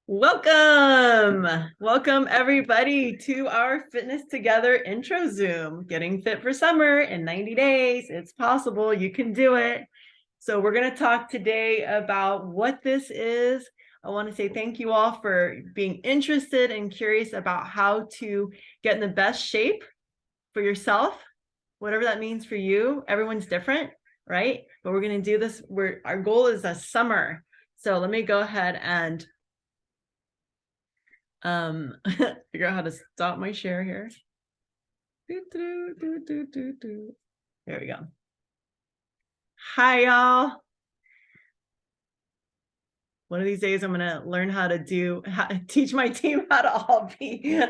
Welcome everybody to our Fitness Together intro Zoom, getting fit for summer in 90 days. It's possible, you can do it. So we're going to talk today about what this is. I want to say thank you all for being interested and curious about how to get in the best shape for yourself, whatever that means for you. Everyone's different, right? But we're going to do this. Our goal is a summer. So let me go ahead and figure out how to stop my share here. There we go. Hi, y'all. One of these days, I'm gonna learn how to teach my team how to all be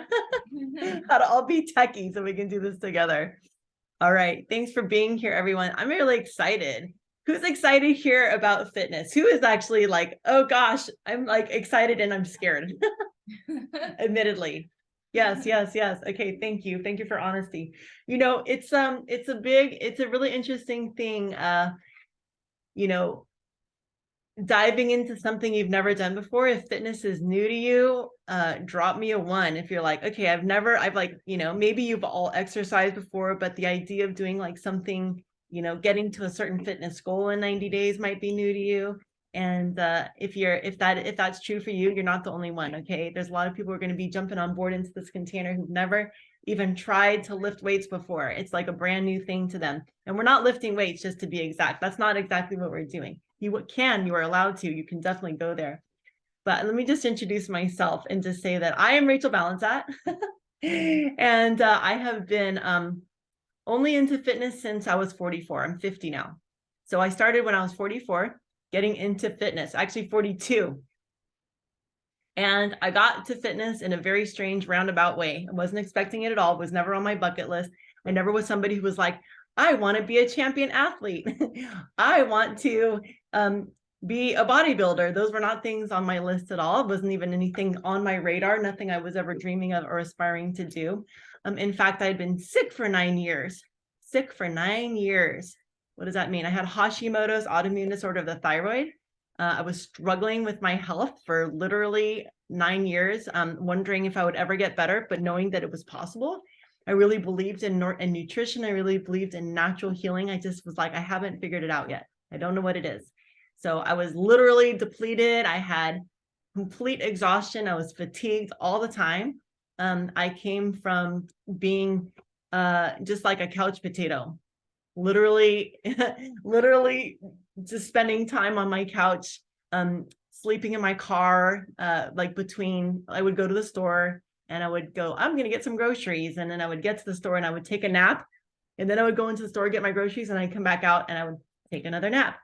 techie, so we can do this together. All right, thanks for being here, everyone. I'm really excited. Who's excited here about fitness? Who is actually like, oh gosh, I'm like excited and I'm scared. Admittedly. Yes. Okay, thank you for honesty. It's a really interesting thing, diving into something you've never done before. If fitness is new to you, drop me a 1. If you're like, okay, maybe you've all exercised before, but the idea of doing like something, getting to a certain fitness goal in 90 days might be new to you. And if that's true for you, you're not the only one. Okay, there's a lot of people who are going to be jumping on board into this container who've never even tried to lift weights before. It's like a brand new thing to them. And we're not lifting weights, just to be exact. That's not exactly what we're doing. You are allowed to. You can definitely go there. But let me just introduce myself and just say that I am Rachel Balanzat. And I have been only into fitness since I was 44. I'm 50 now. So I started when I was 44, getting into fitness, actually 42. And I got to fitness in a very strange roundabout way. I wasn't expecting it at all. It was never on my bucket list. I never was somebody who was like, I want to be a champion athlete. I want to be a bodybuilder. Those were not things on my list at all. It wasn't even anything on my radar, nothing I was ever dreaming of or aspiring to do. In fact, I had been sick for 9 years. Sick for 9 years. What does that mean? I had Hashimoto's autoimmune disorder of the thyroid. I was struggling with my health for literally 9 years, wondering if I would ever get better, but knowing that it was possible. I really believed in nutrition. I really believed in natural healing. I just was like, I haven't figured it out yet. I don't know what it is. So I was literally depleted. I had complete exhaustion. I was fatigued all the time. I came from being just like a couch potato, literally just spending time on my couch, sleeping in my car, I would go to the store and I would go, I'm going to get some groceries. And then I would get to the store and I would take a nap. And then I would go into the store, get my groceries, and I'd come back out and I would take another nap.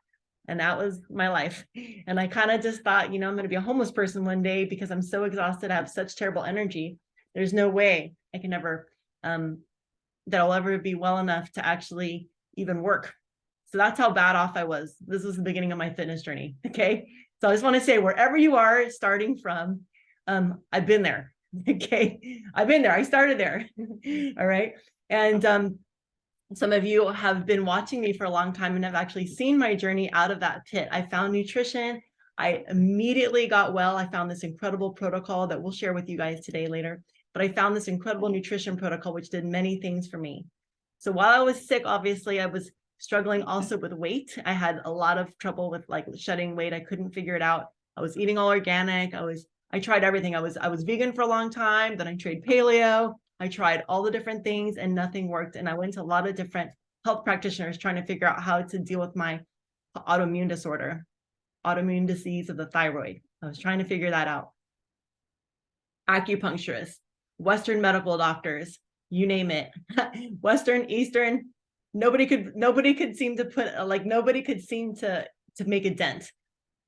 And that was my life. And I kind of just thought, I'm going to be a homeless person one day because I'm so exhausted. I have such terrible energy. There's no way I can ever, that I'll ever be well enough to actually even work. So that's how bad off I was. This was the beginning of my fitness journey. Okay. So I just want to say, wherever you are starting from, I've been there. Okay. I've been there. I started there. All right. And some of you have been watching me for a long time and have actually seen my journey out of that pit. I found nutrition. I immediately got well. I found this incredible protocol that we'll share with you guys today later. But I found this incredible nutrition protocol, which did many things for me. So while I was sick, obviously, I was struggling also with weight. I had a lot of trouble with like shedding weight. I couldn't figure it out. I was eating all organic. I tried everything. I was vegan for a long time. Then I tried paleo. I tried all the different things and nothing worked. And I went to a lot of different health practitioners trying to figure out how to deal with my autoimmune disorder, autoimmune disease of the thyroid. I was trying to figure that out. Acupuncturists, Western medical doctors, you name it. Western, Eastern, nobody could seem to make a dent,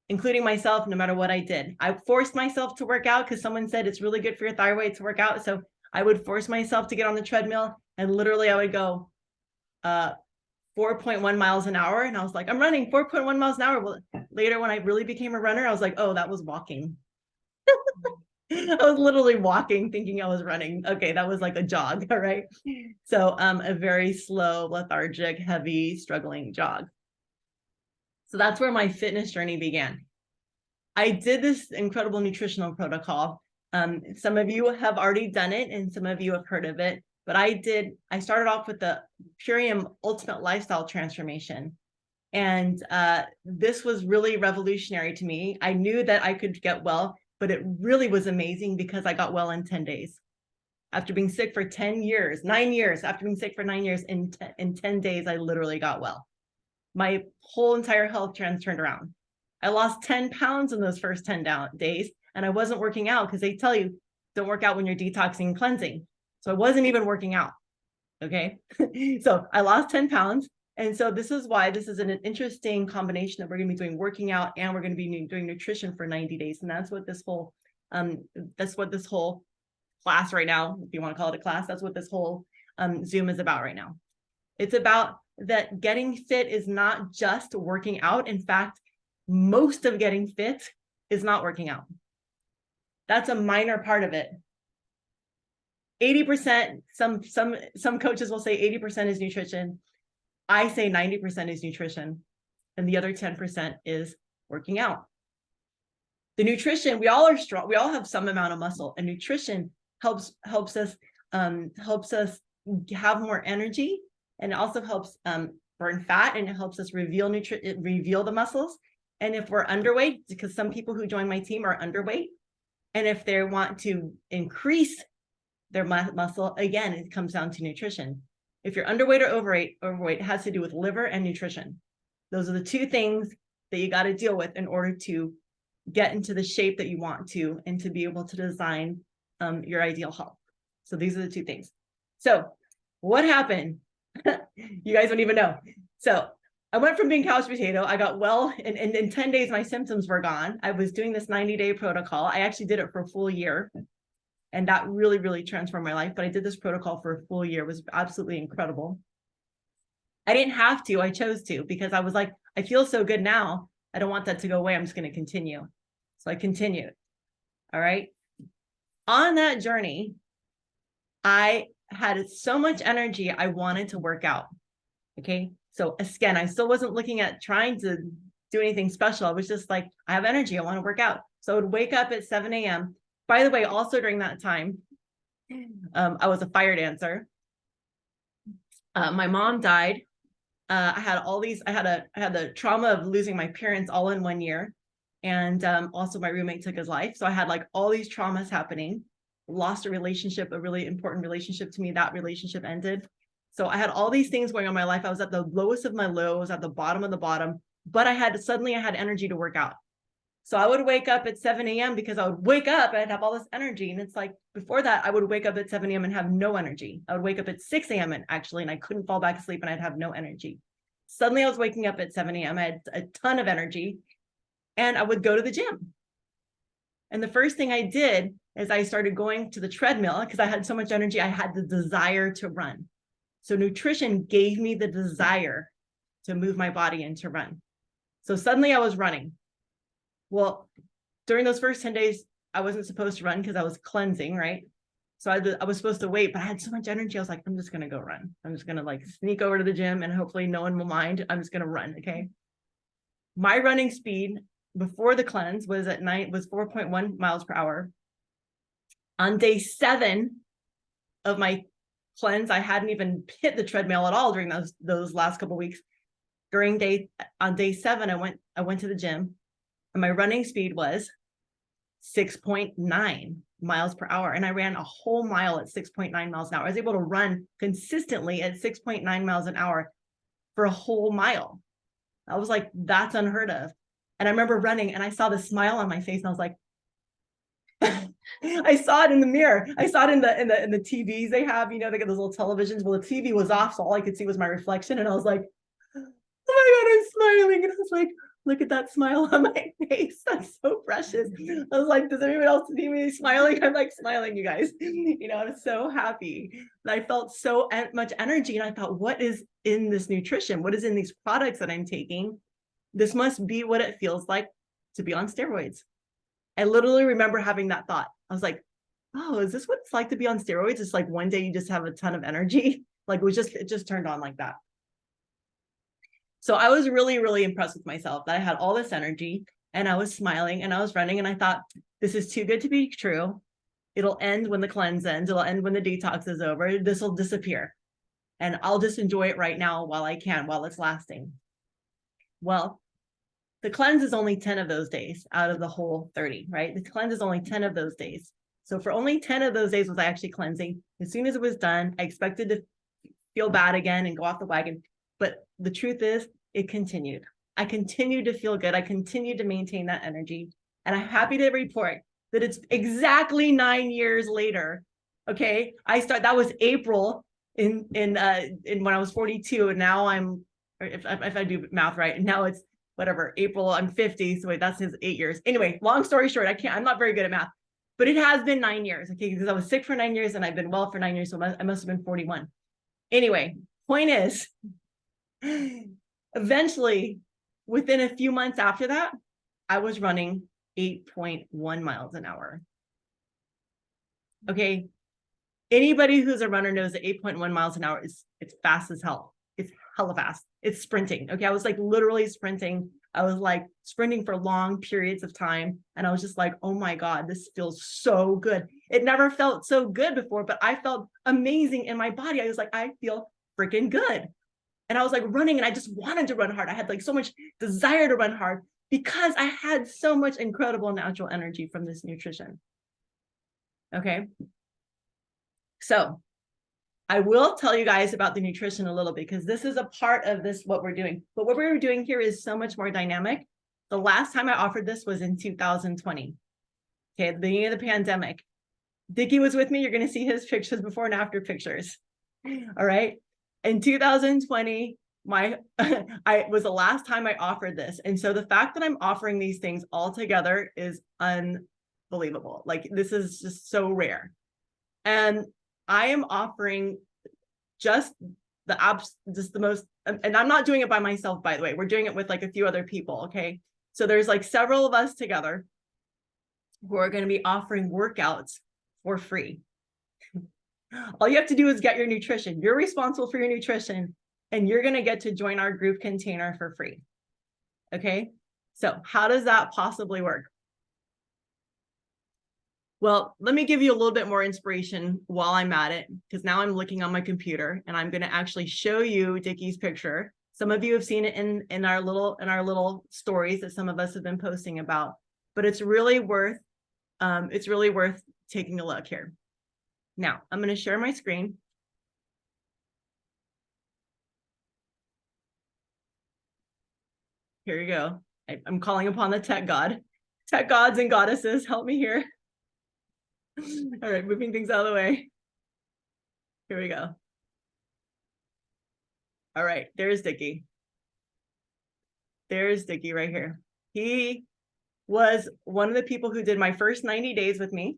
including myself, no matter what I did. I forced myself to work out because someone said it's really good for your thyroid to work out. So I would force myself to get on the treadmill and literally I would go 4.1 miles an hour. And I was like, I'm running 4.1 miles an hour. Well, later when I really became a runner, I was like, oh, that was walking. I was literally walking thinking I was running. Okay, that was like a jog. All right. So a very slow, lethargic, heavy, struggling jog. So that's where my fitness journey began. I did this incredible nutritional protocol. Some of you have already done it and some of you have heard of it, but I started off with the Purium Ultimate Lifestyle Transformation. And this was really revolutionary to me. I knew that I could get well, but it really was amazing because I got well in 10 days. After being sick for 10 years, 9 years, after being sick for 9 years, in 10 days, I literally got well. My whole entire health trends turned around. I lost 10 pounds in those first 10 days, and I wasn't working out because they tell you, don't work out when you're detoxing and cleansing. So I wasn't even working out, okay? So I lost 10 pounds. And so this is why this is an interesting combination that we're gonna be doing working out and we're gonna be doing nutrition for 90 days. And that's what this whole class right now, if you want to call it a class, that's what this whole Zoom is about right now. It's about that getting fit is not just working out. In fact, most of getting fit is not working out. That's a minor part of it. 80%, some coaches will say 80% is nutrition. I say 90% is nutrition, and the other 10% is working out. The nutrition, we all are strong, we all have some amount of muscle, and nutrition helps us have more energy, and it also helps burn fat, and it helps us reveal the muscles. And if we're underweight, because some people who join my team are underweight, and if they want to increase their muscle, again, it comes down to nutrition. If you're underweight or overweight, it has to do with liver and nutrition. Those are the two things that you got to deal with in order to get into the shape that you want to, and to be able to design your ideal health. So these are the two things. So what happened? You guys don't even know. So I went from being couch potato. I got well, and in 10 days, my symptoms were gone. I was doing this 90-day protocol. I actually did it for a full year. And that really, really transformed my life. But I did this protocol for a full year. It was absolutely incredible. I didn't have to, I chose to, because I was like, I feel so good now. I don't want that to go away. I'm just going to continue. So I continued. All right. On that journey, I had so much energy. I wanted to work out. Okay. So again, I still wasn't looking at trying to do anything special. I was just like, I have energy. I want to work out. So I would wake up at 7 a.m. By the way, also during that time, I was a fire dancer. My mom died. I had the trauma of losing my parents all in 1 year. And also my roommate took his life. So I had like all these traumas happening, lost a relationship, a really important relationship to me. That relationship ended. So I had all these things going on in my life. I was at the lowest of my lows, at the bottom of the bottom, but I had energy to work out. So I would wake up at 7 a.m. because I would wake up and I'd have all this energy. And it's like, before that, I would wake up at 7 a.m. and have no energy. I would wake up at 6 a.m. and I couldn't fall back asleep and I'd have no energy. Suddenly I was waking up at 7 a.m. I had a ton of energy and I would go to the gym. And the first thing I did is I started going to the treadmill because I had so much energy. I had the desire to run. So nutrition gave me the desire to move my body and to run. So suddenly I was running. Well, during those first 10 days, I wasn't supposed to run because I was cleansing, right? So I was supposed to wait, but I had so much energy. I was like, I'm just going to go run. I'm just going to like sneak over to the gym and hopefully no one will mind. I'm just going to run. Okay. My running speed before the cleanse was 4.1 miles per hour. On day 7 of my cleanse, I hadn't even hit the treadmill at all during those last couple of weeks. On day 7, I went to the gym. And my running speed was 6.9 miles per hour. And I ran a whole mile at 6.9 miles an hour. I was able to run consistently at 6.9 miles an hour for a whole mile. I was like, that's unheard of. And I remember running and I saw the smile on my face and I was like, I saw it in the mirror. I saw it in the TVs they have, they get those little televisions. Well, the TV was off, so all I could see was my reflection. And I was like, oh my God, I'm smiling. And I was like, look at that smile on my face. That's so precious. I was like, does anyone else see me smiling? I'm like smiling, you guys. I'm so happy. And I felt so much energy. And I thought, what is in this nutrition? What is in these products that I'm taking? This must be what it feels like to be on steroids. I literally remember having that thought. I was like, oh, is this what it's like to be on steroids? It's like one day you just have a ton of energy. Like it just turned on like that. So I was really, really impressed with myself that I had all this energy. and I was smiling and I was running and I thought, this is too good to be true. It'll end when the cleanse ends. It'll end when the detox is over. This will disappear. And I'll just enjoy it right now while I can, while it's lasting. Well, the cleanse is only 10 of those days out of the whole 30, right? The cleanse is only 10 of those days. So for only 10 of those days was I actually cleansing. As soon as it was done, I expected to feel bad again and go off the wagon. But the truth is, it continued. I continued to feel good. I continued to maintain that energy. And I'm happy to report that it's exactly 9 years later. Okay. That was April in when I was 42. And now I'm, or if I do math right, and now it's whatever, April, I'm 50. So wait, that's his 8 years. Anyway, long story short, I'm not very good at math, but it has been 9 years. Okay. Because I was sick for 9 years and I've been well for 9 years. So I must have been 41. Anyway, point is, eventually, within a few months after that, I was running 8.1 miles an hour. Okay. Anybody who's a runner knows that 8.1 miles an hour it's fast as hell. It's hella fast. It's sprinting. Okay. I was like literally sprinting. I was like sprinting for long periods of time. And I was just like, oh my God, this feels so good. It never felt so good before, but I felt amazing in my body. I was like, I feel freaking good. And I was like running and I just wanted to run hard. I had like so much desire to run hard because I had so much incredible natural energy from this nutrition. Okay. So I will tell you guys about the nutrition a little bit because this is a part of this, what we're doing. But what we're doing here is so much more dynamic. The last time I offered this was in 2020. Okay, at the beginning of the pandemic. Dickie was with me. You're going to see his pictures, before and after pictures. All right. In 2020, I was the last time I offered this. And so the fact that I'm offering these things all together is unbelievable. Like this is just so rare. And I am offering just the most, and I'm not doing it by myself, by the way. We're doing it with like a few other people. Okay. So there's like several of us together who are going to be offering workouts for free. All you have to do is get your nutrition. You're responsible for your nutrition and you're going to get to join our group container for free. Okay. So how does that possibly work? Well, let me give you a little bit more inspiration while I'm at it, because now I'm looking on my computer and I'm going to actually show you Dickie's picture. Some of you have seen it in our little stories that some of us have been posting about, but it's really worth taking a look here. Now I'm going to share my screen. Here you go. I'm calling upon the tech gods and goddesses. Help me here. All right, moving things out of the way. Here we go. All right, there's Dickie. There's Dickie right here. He was one of the people who did my first 90 days with me.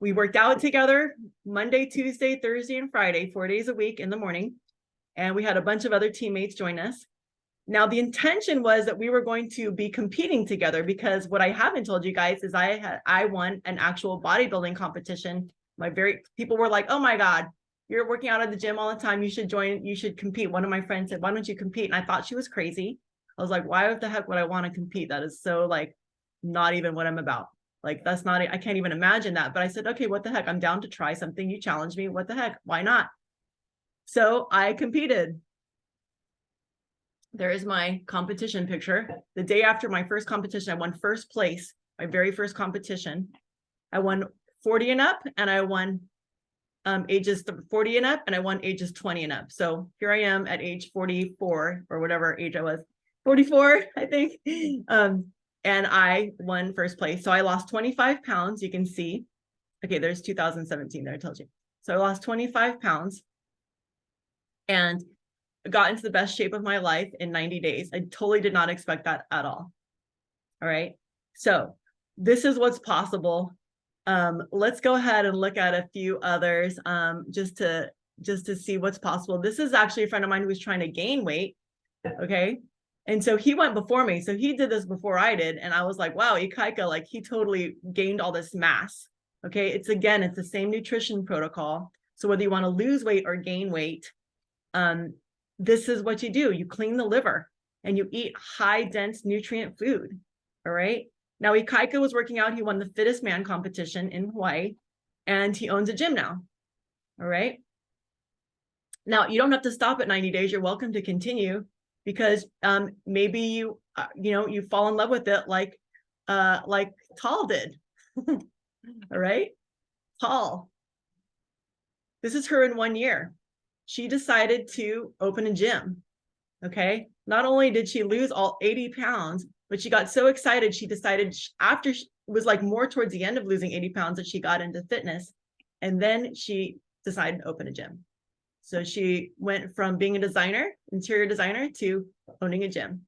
We worked out together Monday, Tuesday, Thursday, and Friday, 4 days a week in the morning. And we had a bunch of other teammates join us. Now, the intention was that we were going to be competing together, because what I haven't told you guys is I won an actual bodybuilding competition. People were like, oh my God, you're working out at the gym all the time. You should join, you should compete. One of my friends said, why don't you compete? And I thought she was crazy. I was like, why the heck would I want to compete? That is so like, not even what I'm about. Like, that's not, I can't even imagine that. But I said, okay, what the heck? I'm down to try something. You challenge me. What the heck? Why not? So I competed. There is my competition picture. The day after my first competition, I won first place, my very first competition. I won 40 and up, and I won ages 40 and up, and I won ages 20 and up. So here I am at age 44 or whatever age I was, 44, I think. And I won first place. So I lost 25 pounds. You can see, okay, there's 2017 there, I told you. So I lost 25 pounds and got into the best shape of my life in 90 days. I totally did not expect that at all. All right. So this is what's possible. Let's go ahead and look at a few others just to see what's possible. This is actually a friend of mine who was trying to gain weight. Okay. And so he went before me. So he did this before I did. And I was like, wow, Ikaika, like he totally gained all this mass. Okay. It's the same nutrition protocol. So whether you want to lose weight or gain weight, this is what you do. You clean the liver and you eat high dense nutrient food. All right. Now, Ikaika was working out. He won the fittest man competition in Hawaii, and he owns a gym now. All right. Now, you don't have to stop at 90 days. You're welcome to continue, because maybe you fall in love with it like Tal did. All right. Tal, this is her in 1 year. She decided to open a gym. Okay. Not only did she lose all 80 pounds, but she got so excited, she decided after it was like more towards the end of losing 80 pounds that she got into fitness. And then she decided to open a gym. So she went from being a designer, interior designer, to owning a gym.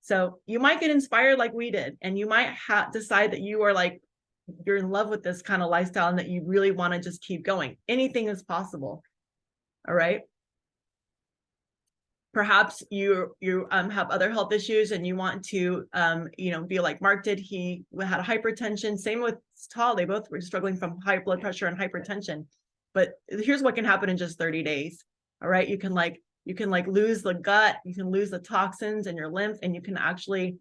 So you might get inspired like we did, and you might decide that you are like, you're in love with this kind of lifestyle and that you really want to just keep going. Anything is possible. All right. Perhaps you have other health issues and you want to be like Mark did. He had hypertension. Same with Tal. They both were struggling from high blood pressure and hypertension. But here's what can happen in just 30 days. All right. You can lose the gut, you can lose the toxins in your lymph, and you can actually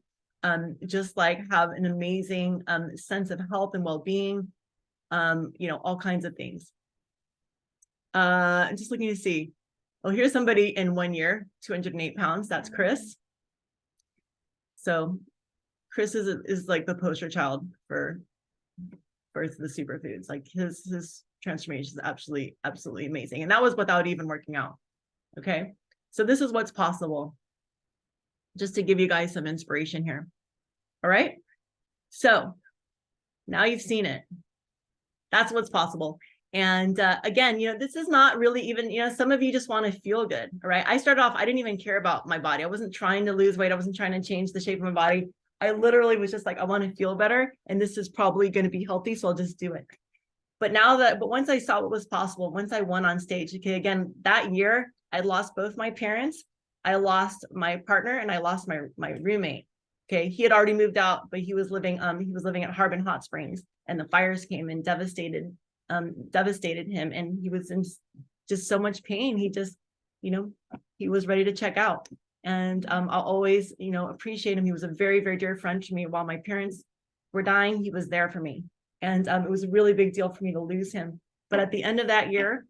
just like have an amazing sense of health and well-being, all kinds of things. I'm just looking to see. Oh, here's somebody in 1 year, 208 pounds. That's Chris. So Chris is like the poster child for the superfoods. Like his transformation is absolutely amazing. And that was without even working out. Okay. So this is what's possible, just to give you guys some inspiration here. All right. So now you've seen it. That's what's possible. And again, this is not really even, some of you just want to feel good. All right. I started off, I didn't even care about my body. I wasn't trying to lose weight. I wasn't trying to change the shape of my body. I literally was just like, I want to feel better. And this is probably going to be healthy. So I'll just do it. But once I saw what was possible, once I went on stage, okay, again, that year, I lost both my parents. I lost my partner, and I lost my roommate. Okay. He had already moved out, but he was living at Harbin Hot Springs, and the fires came and devastated him, and he was in just so much pain. He just, he was ready to check out. And I'll always, appreciate him. He was a very, very dear friend to me. While my parents were dying, he was there for me. And it was a really big deal for me to lose him. But at the end of that year,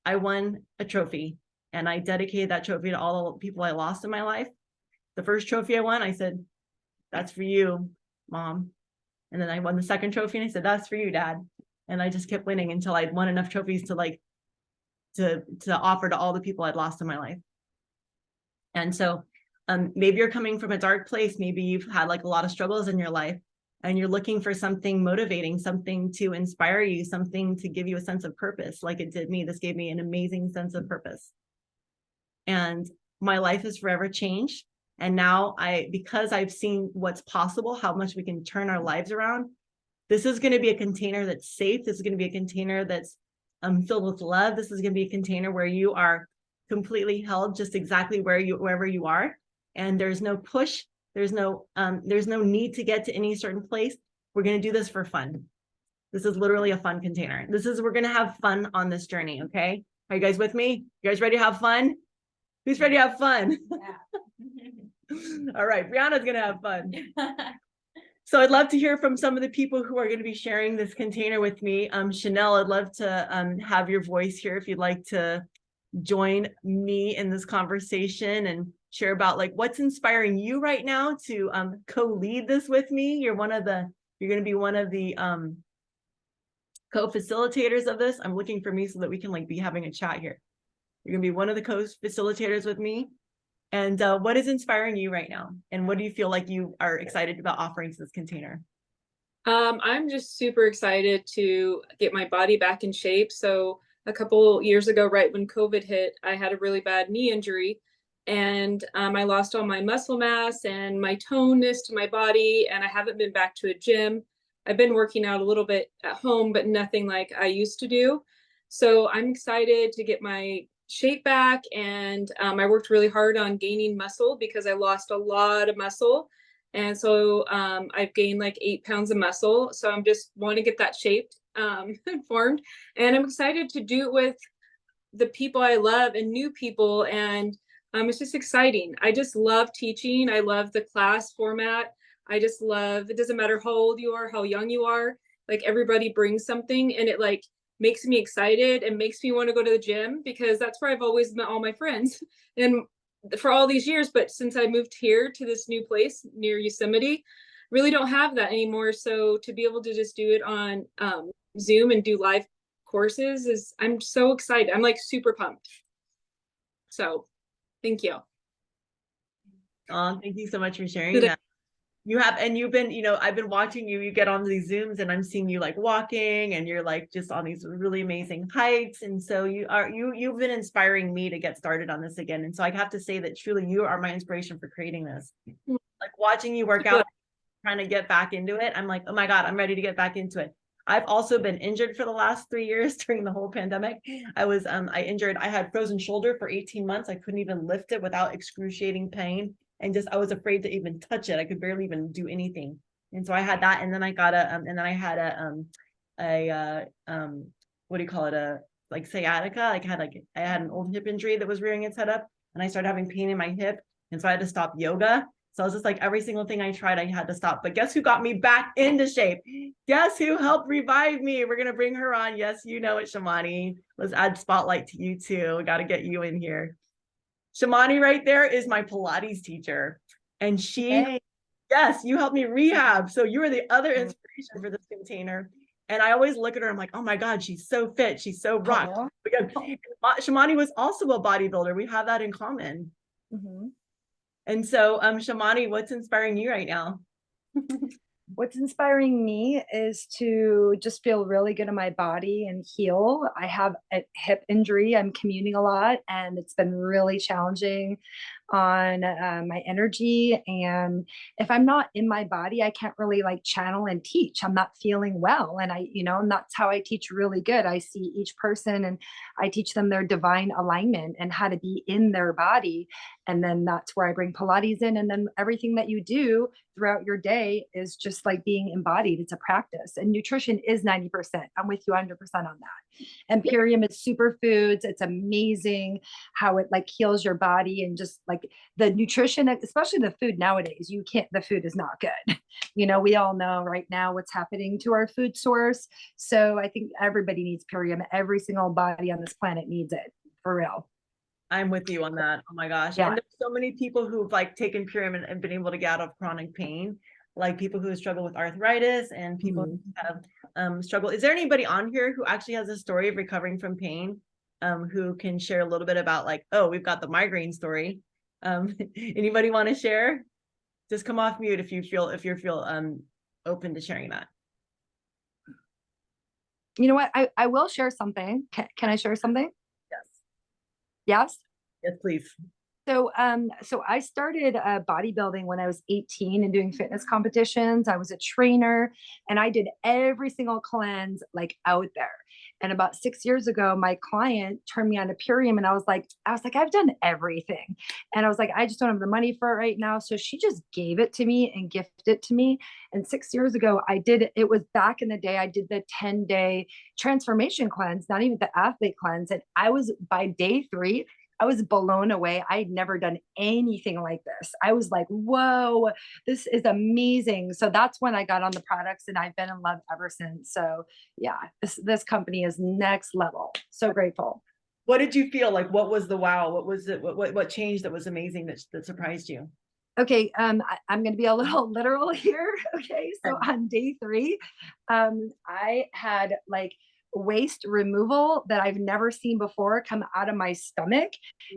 I won a trophy, and I dedicated that trophy to all the people I lost in my life. The first trophy I won, I said, "That's for you, Mom." And then I won the second trophy, and I said, "That's for you, Dad." And I just kept winning until I'd won enough trophies to offer to all the people I'd lost in my life. And so maybe you're coming from a dark place. Maybe you've had like a lot of struggles in your life, and you're looking for something motivating, something to inspire you, something to give you a sense of purpose, like it did me. This gave me an amazing sense of purpose. And my life has forever changed. And now because I've seen what's possible, how much we can turn our lives around, this is going to be a container that's safe. This is going to be a container that's filled with love. This is going to be a container where you are completely held just exactly wherever you are. And there's no push. There's no need to get to any certain place. We're going to do this for fun. This is literally a fun container. We're going to have fun on this journey. Okay. Are you guys with me? You guys ready to have fun? Who's ready to have fun? Yeah. All right. Brianna's going to have fun. So I'd love to hear from some of the people who are going to be sharing this container with me. Chanel, I'd love to have your voice here if you'd like to join me in this conversation and share about like what's inspiring you right now to co-lead this with me. You're going to be one of the co-facilitators of this. I'm looking for me so that we can like be having a chat here. You're going to be one of the co-facilitators with me. And what is inspiring you right now? And what do you feel like you are excited about offering to this container? I'm just super excited to get my body back in shape. So a couple years ago, right when COVID hit, I had a really bad knee injury, and I lost all my muscle mass and my toneness to my body, and I haven't been back to a gym. I've been working out a little bit at home, but nothing like I used to do. So I'm excited to get my shape back, and I worked really hard on gaining muscle because I lost a lot of muscle. And so I've gained like 8 pounds of muscle. So I'm just want to get that shaped, formed. And I'm excited to do it with the people I love and new people. And it's just exciting. I just love teaching. I love the class format. I just love, it doesn't matter how old you are, how young you are, like everybody brings something, and it like makes me excited and makes me want to go to the gym, because that's where I've always met all my friends and for all these years. But since I moved here to this new place near Yosemite, really don't have that anymore. So to be able to just do it on Zoom and do live courses is, I'm so excited. I'm like super pumped. So thank you. Thank you so much for sharing Did that. You have, and you've been, I've been watching you, you get on these Zooms and I'm seeing you like walking and you're like just on these really amazing hikes. And so you've been inspiring me to get started on this again. And so I have to say that truly you are my inspiration for creating this. Like watching you work out, trying to get back into it. I'm like, oh my God, I'm ready to get back into it. I've also been injured for the last 3 years during the whole pandemic. I had frozen shoulder for 18 months. I couldn't even lift it without excruciating pain. And just, I was afraid to even touch it. I could barely even do anything. And so I had that. And then I got what do you call it? Like sciatica. I had an old hip injury that was rearing its head up, and I started having pain in my hip. And so I had to stop yoga. So I was just like, every single thing I tried, I had to stop. But guess who got me back into shape? Guess who helped revive me? We're going to bring her on. Yes, you know it, Shamani. Let's add spotlight to you too. We got to get you in here. Shamani right there is my Pilates teacher. And yes, you helped me rehab. So you were the other inspiration for this container. And I always look at her, I'm like, oh my God, she's so fit. She's so rocked. Shamani was also a bodybuilder. We have that in common. Mm-hmm. And so, Shamani, what's inspiring you right now? What's inspiring me is to just feel really good in my body and heal. I have a hip injury. I'm commuting a lot, and it's been really challenging on my energy. And if I'm not in my body, I can't really like channel and teach. I'm not feeling well. And and that's how I teach really good. I see each person and I teach them their divine alignment and how to be in their body. And then that's where I bring Pilates in. And then everything that you do throughout your day is just like being embodied. It's a practice, and nutrition is 90%. I'm with you 100% on that. And Purium is superfoods. It's amazing how it like heals your body, and just like the nutrition, especially the food nowadays, the food is not good. We all know right now what's happening to our food source. So I think everybody needs Purium. Every single body on this planet needs it, for real. I'm with you on that. Oh my gosh. Yeah. And there's so many people who've like taken Purium and been able to get out of chronic pain, like people who struggle with arthritis and people who have struggle. Is there anybody on here who actually has a story of recovering from pain, who can share a little bit about like, oh, we've got the migraine story. Anybody want to share? Just come off mute if you feel open to sharing that. You know what? I will share something. Can I share something? Yes. Yes? Yes, please. So I started bodybuilding when I was 18 and doing fitness competitions. I was a trainer, and I did every single cleanse like out there. And about 6 years ago, my client turned me on to Purium, and I was like, I've done everything. And I was like, I just don't have the money for it right now. So she just gave it to me and gifted it to me. And 6 years ago, it was back in the day, I did the 10-day transformation cleanse, not even the athlete cleanse. And I was, by day 3, I was blown away. I'd never done anything like this. I was like, whoa, this is amazing. So that's when I got on the products, and I've been in love ever since. So yeah, this company is next level. So grateful. What did you feel like? What was the wow? What was it? What changed that was amazing that surprised you? Okay, I'm going to be a little literal here. Okay, so on day 3, I had like waste removal that I've never seen before come out of my stomach.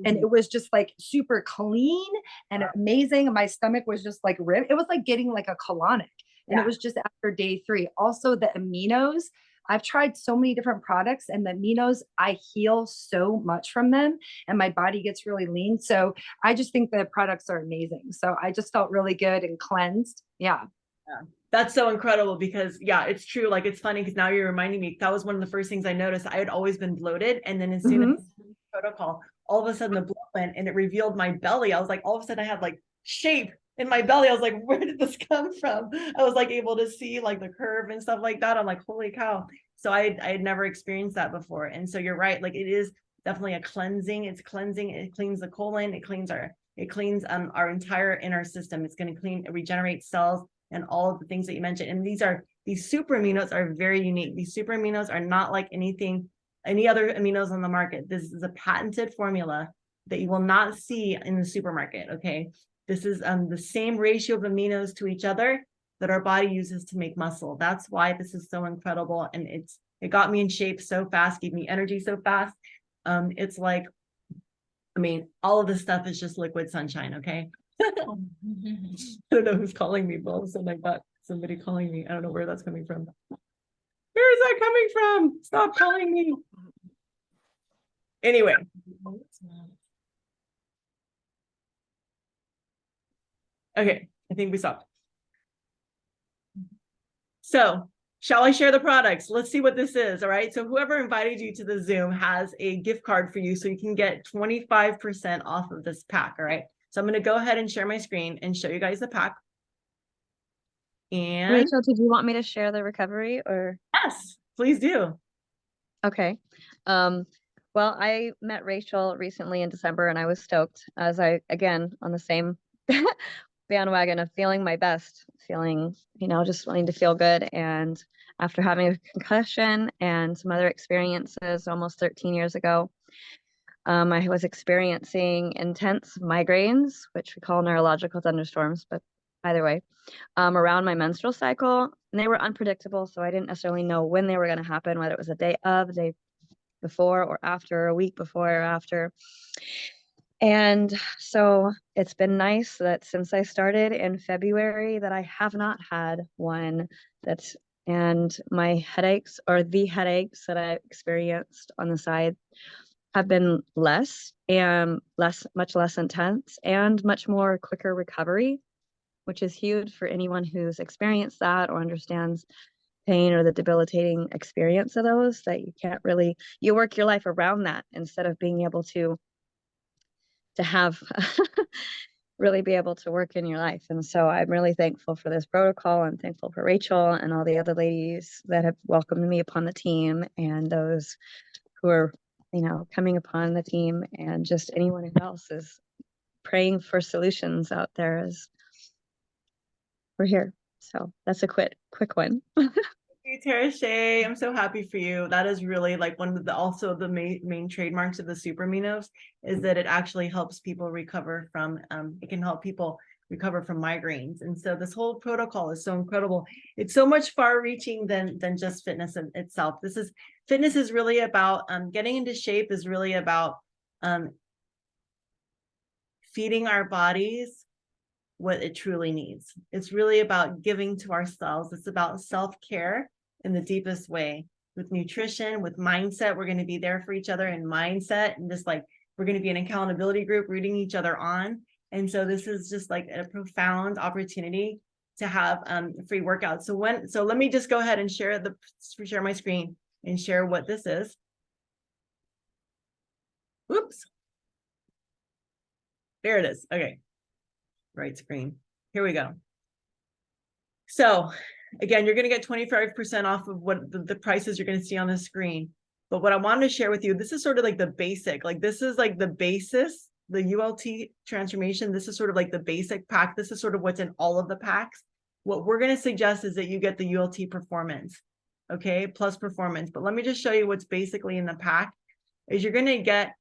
And it was just like super clean and amazing. My stomach was just like ripped. It was like getting like a colonic. And it was just after day 3. Also the aminos. I've tried so many different products, and the aminos, I heal so much from them, and my body gets really lean. So I just think the products are amazing. So I just felt really good and cleansed. Yeah. That's so incredible, because it's true. Like, it's funny because now you're reminding me, that was one of the first things I noticed. I had always been bloated, and then as soon as protocol, all of a sudden the bloat went and it revealed my belly. I was like, all of a sudden I had like shape in my belly. I was like, where did this come from? I was like able to see like the curve and stuff like that. I'm like, holy cow. So I had never experienced that before. And so you're right. Like, it is definitely a cleansing. It's cleansing. It cleans the colon. It cleans our entire inner system. It's going to regenerate cells and all of the things that you mentioned. And these super aminos are very unique. These super aminos are not like any other aminos on the market. This is a patented formula that you will not see in the supermarket. Okay. This is the same ratio of aminos to each other that our body uses to make muscle. That's why this is so incredible. And it got me in shape so fast, gave me energy so fast. It's like, I mean, all of this stuff is just liquid sunshine. Okay. I don't know who's calling me, but all of a sudden I got somebody calling me. I don't know where that's coming from. Where is that coming from? Stop calling me. Anyway. Okay, I think we stopped. So, shall I share the products? Let's see what this is. All right. So whoever invited you to the Zoom has a gift card for you, so you can get 25% off of this pack. All right. So I'm going to go ahead and share my screen and show you guys the pack. And Rachel, did you want me to share the recovery or? yes, please do. Okay. Well, I met Rachel recently in December and I was stoked as I, again, on the same bandwagon of feeling my best, feeling, just wanting to feel good. And after having a concussion and some other experiences almost 13 years ago, I was experiencing intense migraines, which we call neurological thunderstorms, but either way, around my menstrual cycle, and they were unpredictable. So I didn't necessarily know when they were going to happen, whether it was a day of, the day before or after, a week before or after. And so it's been nice that since I started in February that I have not had one and my headaches, or the headaches that I experienced on the side, have been much less intense and much more quicker recovery, which is huge for anyone who's experienced that or understands pain or the debilitating experience of those, that you work your life around that instead of being able to have really be able to work in your life. And so I'm really thankful for this protocol. I'm thankful for Rachel and all the other ladies that have welcomed me upon the team, and those who are, coming upon the team, and just anyone who else is praying for solutions out there as we're here. So that's a quick one. Thank you, Tara Shea. I'm so happy for you. That is really like one of the main trademarks of the super aminos, is that it actually helps people recover from it can help people recover from migraines. And so this whole protocol is so incredible. It's so much far reaching than just fitness in itself. Fitness is really about getting into shape, is really about feeding our bodies what it truly needs. It's really about giving to ourselves. It's about self-care in the deepest way, with nutrition, with mindset. We're going to be there for each other in mindset, and just like we're going to be an accountability group rooting each other on. And so this is just like a profound opportunity to have free workouts. So let me just go ahead and share my screen and share what this is. Whoops. There it is. Okay. Right screen. Here we go. So again, you're going to get 25% off of what the prices you're going to see on the screen. But what I wanted to share with you, this is sort of like the basic, like this is like the basis, the ULT transformation. This is sort of like the basic pack. This is sort of what's in all of the packs. What we're going to suggest is that you get the ULT performance, okay, plus performance. But let me just show you what's basically in the pack. Is you're going to get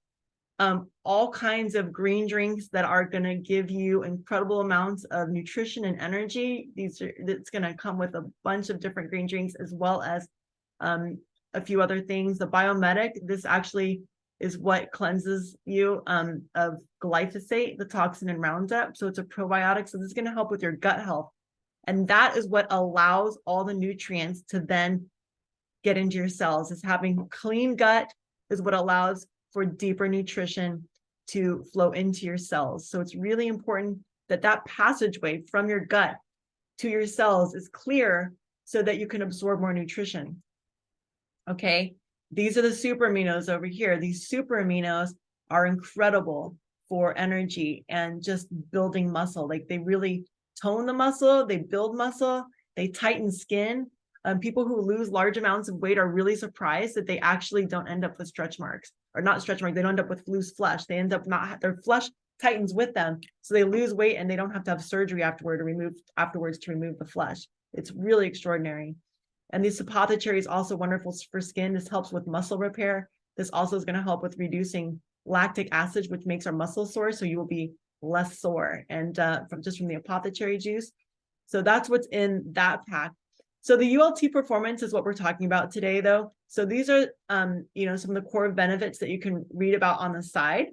all kinds of green drinks that are going to give you incredible amounts of nutrition and energy. It's going to come with a bunch of different green drinks, as well as a few other things. The Biomedic, this actually is what cleanses you of glyphosate, the toxin in Roundup. So it's a probiotic. So this is going to help with your gut health. And that is what allows all the nutrients to then get into your cells. Is having clean gut is what allows for deeper nutrition to flow into your cells. So it's really important that passageway from your gut to your cells is clear, so that you can absorb more nutrition. Okay, these are the super aminos over here. These super aminos are incredible for energy and just building muscle. Like they really tone the muscle, they build muscle, they tighten skin. People who lose large amounts of weight are really surprised that they actually don't end up with stretch marks, or not stretch marks. They don't end up with loose flesh. They end up their flesh tightens with them. So they lose weight and they don't have to have surgery afterwards to remove the flesh. It's really extraordinary. And this apothecary is also wonderful for skin. This helps with muscle repair. This also is going to help with reducing lactic acid, which makes our muscles sore. So you will be less sore, and from the apothecary juice. So that's what's in that pack. So the ULT performance is what we're talking about today, though. So these are, some of the core benefits that you can read about on the side.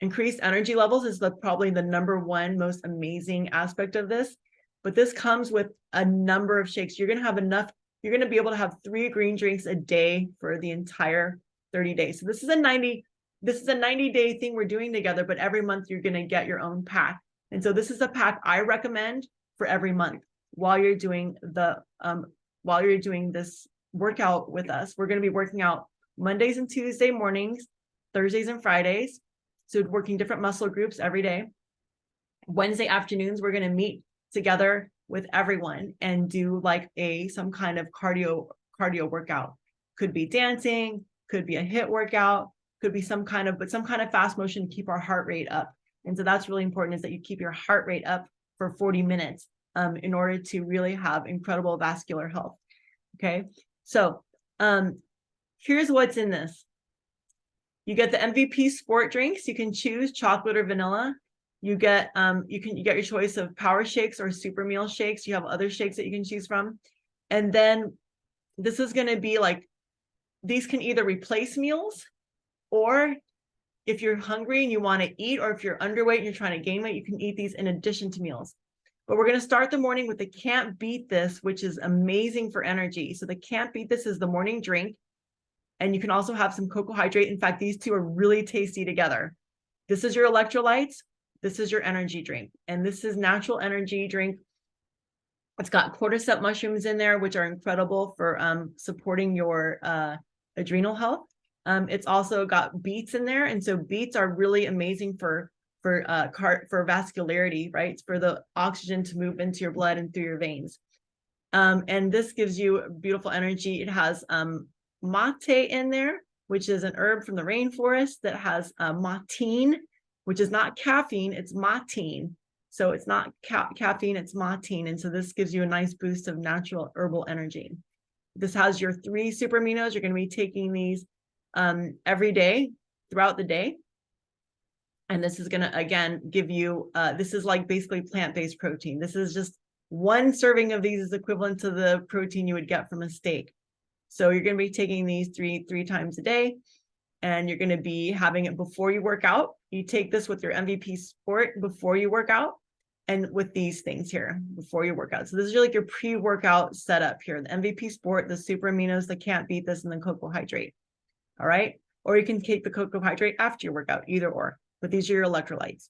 Increased energy levels is probably the number one most amazing aspect of this. But this comes with a number of shakes. You're going to have enough. You're going to be able to have 3 green drinks a day for the entire 30 days. So this is a 90-day thing we're doing together, but every month you're going to get your own pack. And so this is a pack I recommend for every month while you're doing this workout with us. We're going to be working out Mondays and Tuesday mornings, Thursdays and Fridays. So working different muscle groups every day. Wednesday afternoons, we're going to meet together with everyone and do like some kind of cardio workout. Could be dancing, could be a HIIT workout, could be some kind of fast motion to keep our heart rate up. And so that's really important, is that you keep your heart rate up for 40 minutes in order to really have incredible vascular health. Okay, so here's what's in this. You get the MVP sport drinks. You can choose chocolate or vanilla. You get you get your choice of power shakes or super meal shakes. You have other shakes that you can choose from. And then this is going to be like, these can either replace meals, or if you're hungry and you want to eat, or if you're underweight and you're trying to gain weight, you can eat these in addition to meals. But we're going to start the morning with the Can't Beat This, which is amazing for energy. So the Can't Beat This is the morning drink. And you can also have some cocoa hydrate. In fact, these two are really tasty together. This is your electrolytes. This is your energy drink. And this is natural energy drink. It's got cordyceps mushrooms in there, which are incredible for supporting your adrenal health. It's also got beets in there. And so beets are really amazing for vascularity, right? It's for the oxygen to move into your blood and through your veins. And this gives you beautiful energy. It has mate in there, which is an herb from the rainforest that has matine, which is not caffeine, it's matine. So it's not caffeine, it's matine. And so this gives you a nice boost of natural herbal energy. This has your 3 super aminos. You're going to be taking these every day throughout the day. And this is going to, again, give you, this is like basically plant-based protein. This is just 1 serving of these is equivalent to the protein you would get from a steak. So you're going to be taking these three times a day, and you're going to be having it before you work out. You take this with your MVP Sport before you work out, and with these things here before you work out. So this is like your pre-workout setup here: the MVP Sport, the super aminos, the Can't Beat This, and the cocoa hydrate. All right. Or you can take the cocoa hydrate after your workout, either or. But these are your electrolytes.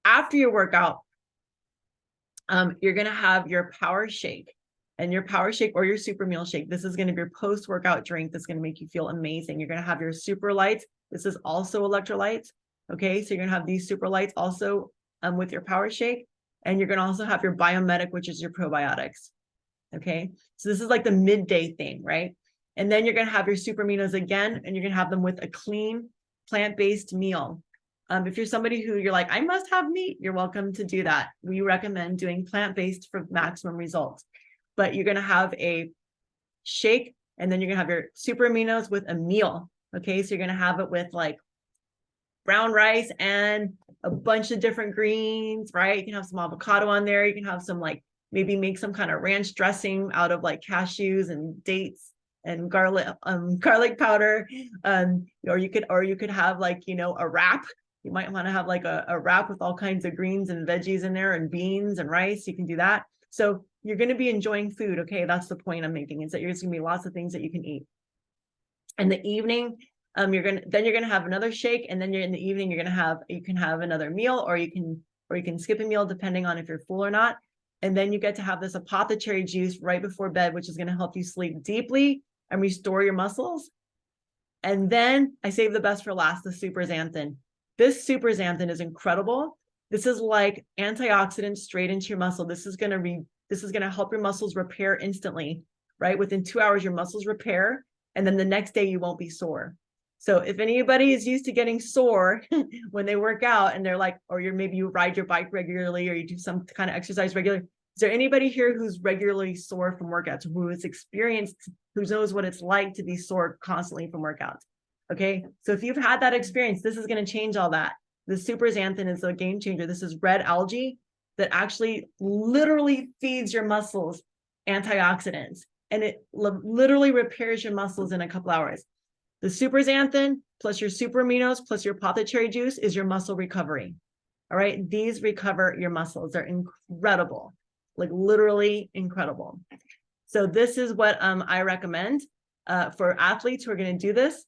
After your workout, you're going to have your power shake. And your power shake or your super meal shake, this is going to be your post-workout drink that's going to make you feel amazing. You're going to have your super lights. This is also electrolytes. Okay, so you're going to have these super lights also with your power shake. And you're going to also have your biomedic, which is your probiotics. Okay, so this is like the midday thing, right? And then you're going to have your super aminos again, and you're going to have them with a clean plant-based meal. If you're somebody who you're like, I must have meat, you're welcome to do that. We recommend doing plant-based for maximum results. But you're going to have a shake, and then you're going to have your super aminos with a meal. Okay, so you're going to have it with like brown rice and a bunch of different greens, right? You can have some avocado on there. You can have some, like, maybe make some kind of ranch dressing out of like cashews and dates and garlic powder. Or you could have, like, a wrap. You might want to have like a wrap with all kinds of greens and veggies in there and beans and rice. You can do that. So you're going to be enjoying food. Okay, that's the point I'm making, is that there's going to be lots of things that you can eat. In the evening, you're going to have another shake, and then in the evening you can have another meal, or you can skip a meal depending on if you're full or not. And then you get to have this apothecary juice right before bed, which is going to help you sleep deeply and restore your muscles. And then I save the best for last, the super xanthan. This super xanthan is incredible. This is like antioxidants straight into your muscle. This is going to help your muscles repair instantly, right? Within 2 hours, your muscles repair, and then the next day you won't be sore. So if anybody is used to getting sore when they work out and they're like, or maybe you ride your bike regularly or you do some kind of exercise regularly. Is there anybody here who's regularly sore from workouts, who has experienced, who knows what it's like to be sore constantly from workouts? Okay, so if you've had that experience, this is going to change all that. The super xanthan is a game changer. This is red algae that actually literally feeds your muscles antioxidants, and it literally repairs your muscles in a couple hours. The super xanthan plus your super aminos plus your apothecary juice is your muscle recovery. All right, these recover your muscles. They're incredible, like literally incredible. So this is what I recommend for athletes who are going to do this.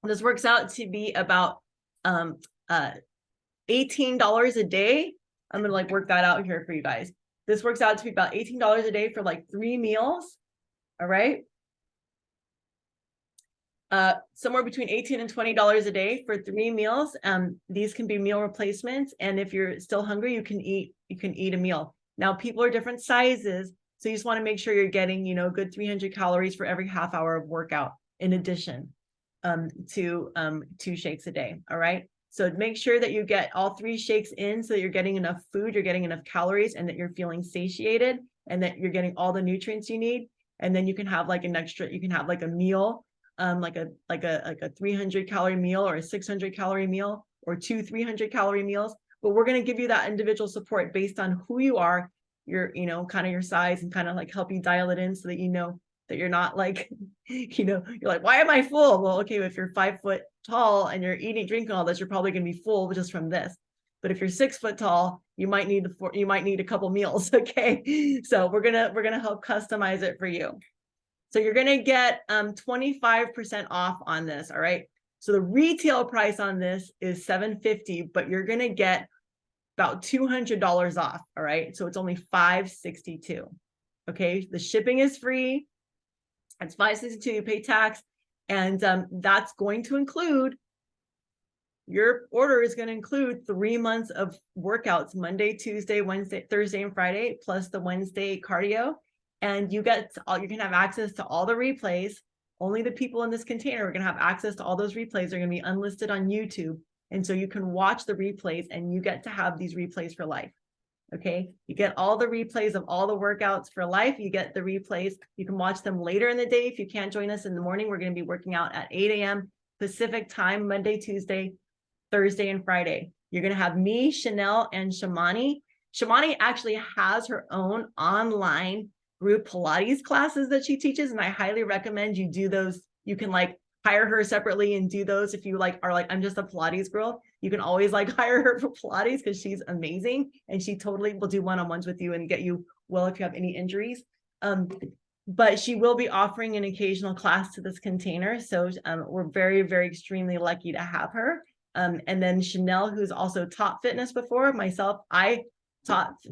This works out to be about $18 a day. I'm gonna like work that out here for you guys. This works out to be about $18 a day for like 3 meals. All right. Somewhere between $18 and $20 a day for 3 meals. These can be meal replacements. And if you're still hungry, you can eat a meal. Now, people are different sizes. So you just want to make sure you're getting, you know, good 300 calories for every half hour of workout in addition to 2 shakes a day. All right. So make sure that you get all 3 shakes in so that you're getting enough food, you're getting enough calories, and that you're feeling satiated and that you're getting all the nutrients you need. And then you can have like an extra, you can have like a meal, like a 300 calorie meal or a 600 calorie meal or 2 300 calorie meals. But we're going to give you that individual support based on who you are, your, you know, kind of your size, and kind of like help you dial it in so that you know that you're not like, you know, you're like, why am I full? Well, okay, if you're 5 foot tall and you're eating, drinking all this, you're probably going to be full just from this. But if you're 6 foot tall, you might need a couple meals. Okay, so we're gonna help customize it for you. So you're gonna get 25% off on this. All right. So the retail price on this is $750, but you're gonna get about $200 off. All right. So it's only $562. Okay. The shipping is free. It's $562. You pay tax, and that's going to include, your order is going to include 3 months of workouts, Monday, Tuesday, Wednesday, Thursday, and Friday, plus the Wednesday cardio. And you can have access to all the replays. Only the people in this container are going to have access to all those replays. They're going to be unlisted on YouTube. And so you can watch the replays, and you get to have these replays for life. Okay, you get all the replays of all the workouts for life. You get the replays. You can watch them later in the day. If you can't join us in the morning, we're going to be working out at 8 a.m. Pacific time, Monday, Tuesday, Thursday, and Friday. You're going to have me, Chanel, and Shamani. Shamani actually has her own online group Pilates classes that she teaches, and I highly recommend you do those. You can like hire her separately and do those. If you like are like, I'm just a Pilates girl, you can always like hire her for Pilates because she's amazing, and she totally will do one-on-ones with you and get you well if you have any injuries. But she will be offering an occasional class to this container. So we're very, very extremely lucky to have her. And then Chanel, who's also taught fitness before, myself, I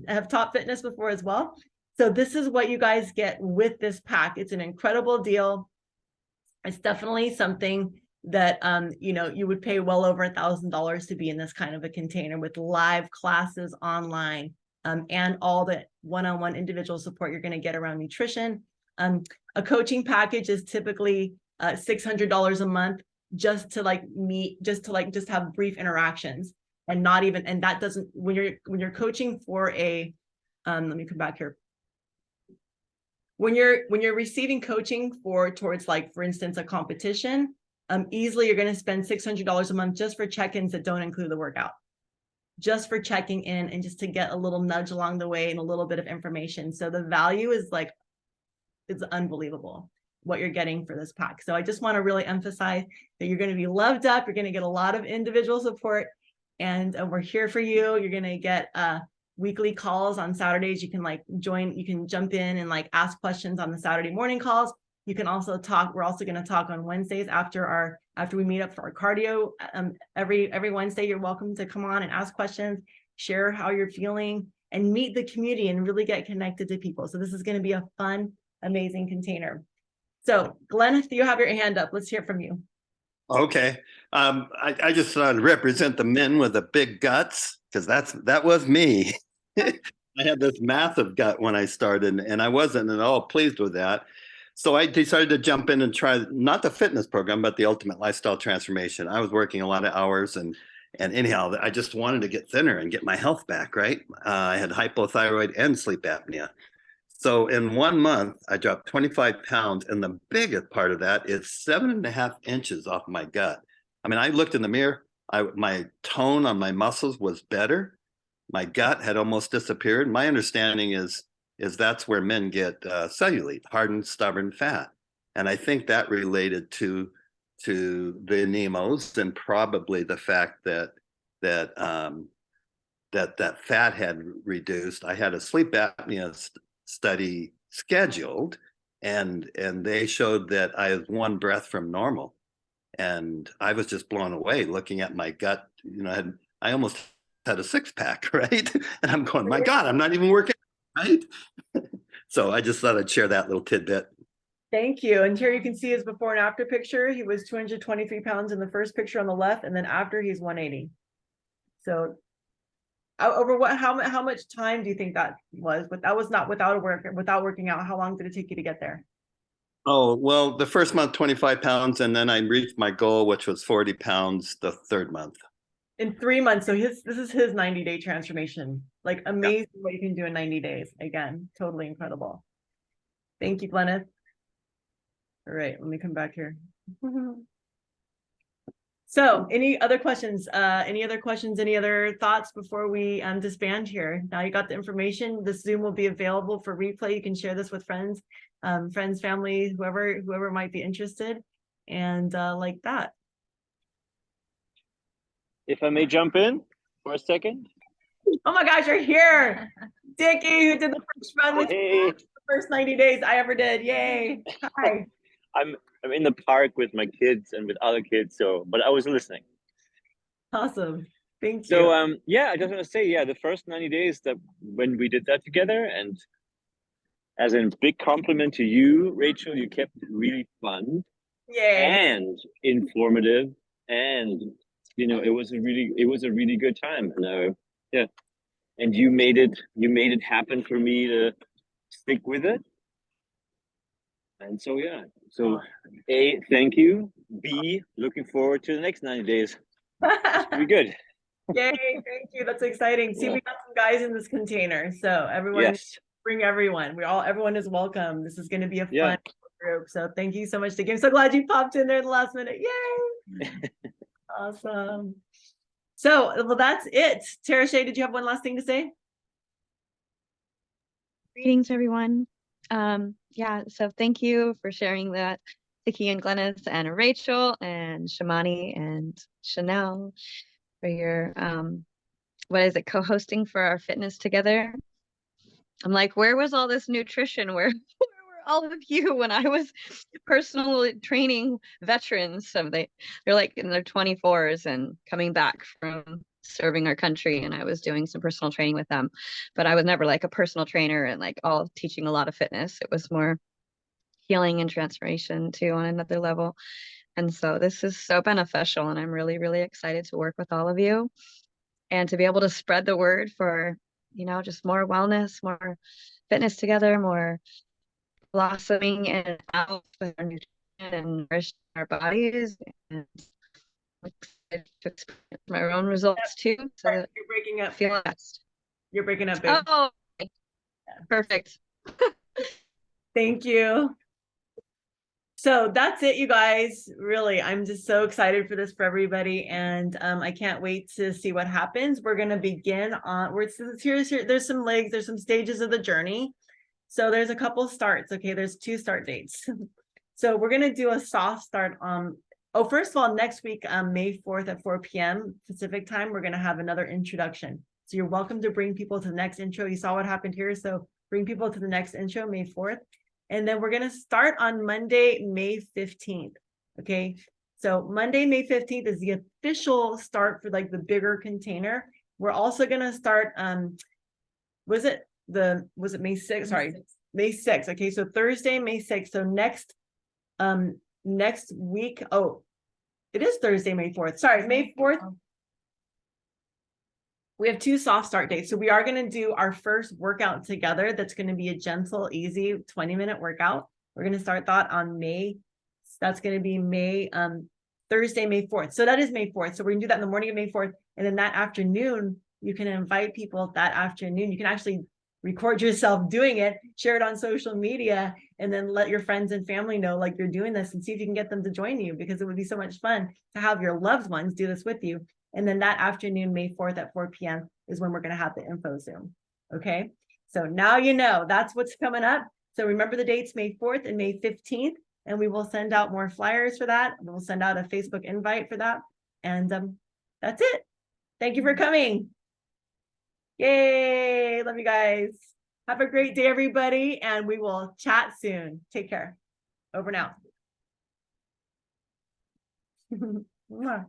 have taught fitness before as well. So this is what you guys get with this pack. It's an incredible deal. It's definitely something that, you know, you would pay well over $1,000 to be in this kind of a container with live classes online, and all the one-on-one individual support you're going to get around nutrition. A coaching package is typically $600 a month just to like meet, just have brief interactions, and not even, and that doesn't, when you're coaching for a, let me come back here. When you're receiving coaching towards like, for instance, a competition, easily you're going to spend $600 a month just for check-ins that don't include the workout, just for checking in and just to get a little nudge along the way and a little bit of information. So the value is like, it's unbelievable what you're getting for this pack. So I just want to really emphasize that you're going to be loved up. You're going to get a lot of individual support, and we're here for you. You're going to get weekly calls on Saturdays. You can like join, you can jump in and like ask questions on the Saturday morning calls. You can also talk. We're also going to talk on Wednesdays after we meet up for our cardio. Every Wednesday, you're welcome to come on and ask questions, share how you're feeling, and meet the community and really get connected to people. So this is going to be a fun, amazing container. So Glenn, if you have your hand up, let's hear from you. Okay. I just want to represent the men with the big guts, because that was me. I had this massive gut when I started, and I wasn't at all pleased with that. So I decided to jump in and try not the fitness program, but the ultimate lifestyle transformation. I was working a lot of hours and anyhow, I just wanted to get thinner and get my health back, right? I had hypothyroid and sleep apnea. So in 1 month, I dropped 25 pounds. And the biggest part of that is 7.5 inches off my gut. I mean, I looked in the mirror, my tone on my muscles was better. My gut had almost disappeared. My understanding is that's where men get cellulite, hardened, stubborn fat. And I think that related to the anemos and probably the fact that fat had reduced. I had a sleep apnea study scheduled, and they showed that I was 1 breath from normal, and I was just blown away looking at my gut. You know, I almost had a 6-pack, right? And I'm going, my God, I'm not even working, right? So I just thought I'd share that little tidbit. Thank you. And here you can see his before and after picture. He was 223 pounds in the first picture on the left, and then after he's 180. So over how much time do you think that was? But that was not without working out. How long did it take you to get there? Oh, well, the first month, 25 pounds, and then I reached my goal, which was 40 pounds the 3rd month. In 3 months. So this is his 90-day transformation. Like amazing what you can do in 90 days. Again, totally incredible. Thank you, Gleneth. All right, let me come back here. So any other questions? Any other thoughts before we disband here? Now you got the information. This Zoom will be available for replay. You can share this with friends, family, whoever might be interested. And like that. If I may jump in for a second. Oh my gosh, you're here. Dickie, who did the first run with Hey, the first 90 days I ever did. Yay. Hi. I'm in the park with my kids and with other kids, but I was listening. Awesome. Thank you. So yeah, I just want to say, yeah, the first 90 days that when we did that together, and as a big compliment to you, Rachel, you kept it really fun Yay. and informative, and you know, it was a really good time. And yeah, and you made it happen for me to stick with it. And so yeah, so A, thank you. B, looking forward to the next 90 days. Pretty good. Yay, thank you. That's exciting. See, Yeah. we got some guys in this container. So everyone, Yes. bring everyone. Everyone is welcome. This is going to be a fun Yeah. group. So thank you so much, Dickie. I'm so glad you popped in there at the last minute. Yay. Awesome. So, well, that's it. Tara Shea, did you have one last thing to say? Greetings, everyone. Yeah, so thank you for sharing that, Dickie and Glennis and Rachel and Shamani and Chanel for your co-hosting for our fitness together. I'm like, where was all this nutrition? Where were all of you when I was personal training veterans? So they're like in their 24s and coming back from serving our country, and I was doing some personal training with them, but I was never like a personal trainer and like all teaching a lot of fitness. It was more healing and transformation too on another level. And so this is so beneficial, and I'm really, really excited to work with all of you and to be able to spread the word for, you know, just more wellness, more fitness together, more blossoming and out with our nutrition and nourishing our bodies, and excited to experience my own results too. So that You're breaking I up. feel best. You're breaking up, babe. Oh, perfect. Thank you. So that's it, you guys. Really, I'm just so excited for this for everybody, and I can't wait to see what happens. We're going to begin on. There's some legs. There's some stages of the journey. So there's a couple starts. Okay, there's 2 start dates. So we're going to do a soft start. First of all, next week, May 4th at 4 p.m. Pacific time, we're going to have another introduction. So you're welcome to bring people to the next intro. You saw what happened here, so bring people to the next intro, May 4th. And then we're going to start on Monday, May 15th. Okay. So Monday, May 15th is the official start for like the bigger container. We're also going to start, was it May 6th? Sorry, May 6th. Okay. So Thursday, May 6th. So next week. Oh, it is Thursday, May 4th. Sorry, May 4th. We have 2 soft start dates. So we are going to do our first workout together. That's going to be a gentle, easy 20-minute workout. We're going to start that on that's going to be Thursday, May 4th. So that is May 4th. So we're gonna do that in the morning of May 4th. And then that afternoon, you can invite people that afternoon. You can actually record yourself doing it, share it on social media, and then let your friends and family know like you're doing this and see if you can get them to join you, because it would be so much fun to have your loved ones do this with you. And then that afternoon, May 4th at 4 p.m. is when we're going to have the info Zoom. Okay. So now you know that's what's coming up. So remember the dates, May 4th and May 15th. And we will send out more flyers for that. We'll send out a Facebook invite for that. And that's it. Thank you for coming. Yay. Love you guys. Have a great day, everybody. And we will chat soon. Take care. Over now. Mwah.